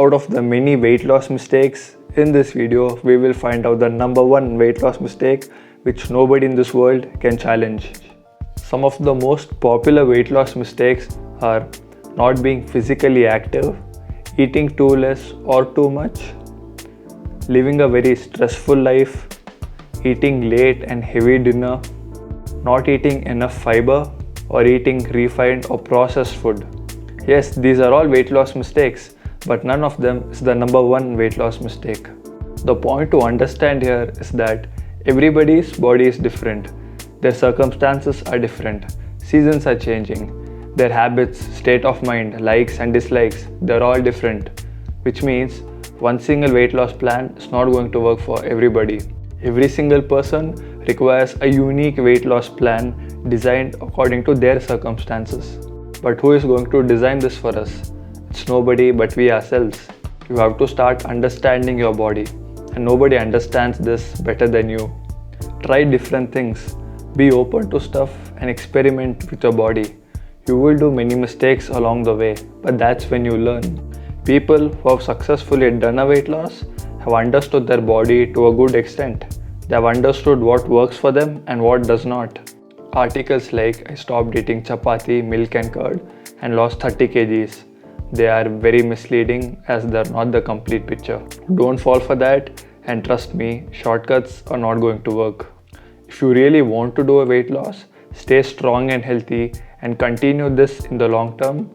Out of the many weight loss mistakes, in this video we will find out the number one weight loss mistake which nobody in this world can challenge. Some of the most popular weight loss mistakes are not being physically active, eating too less or too much, living a very stressful life, eating late and heavy dinner, not eating enough fiber, or eating refined or processed food. Yes, these are all weight loss mistakes, but none of them is the number one weight loss mistake. The point to understand here is that everybody's body is different. Their circumstances are different. Seasons are changing. Their habits, state of mind, likes and dislikes, they're all different. Which means one single weight loss plan is not going to work for everybody. Every single person requires a unique weight loss plan designed according to their circumstances. But who is going to design this for us? It's nobody but we ourselves. You have to start understanding your body, and nobody understands this better than you. Try different things. Be open to stuff and experiment with your body. You will do many mistakes along the way, but that's when you learn. People who have successfully done a weight loss have understood their body to a good extent. They have understood what works for them and what does not. Articles like "I stopped eating chapati, milk and curd and lost 30 kgs. They are very misleading as they're not the complete picture. Don't fall for that, and trust me, shortcuts are not going to work. If you really want to do a weight loss, stay strong and healthy and continue this in the long term,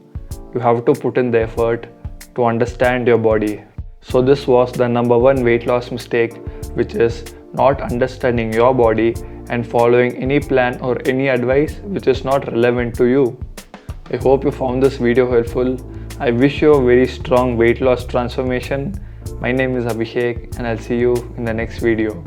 you have to put in the effort to understand your body. So this was the number one weight loss mistake, which is not understanding your body and following any plan or any advice which is not relevant to you. I hope you found this video helpful. I wish you a very strong weight loss transformation. My name is Abhishek and I'll see you in the next video.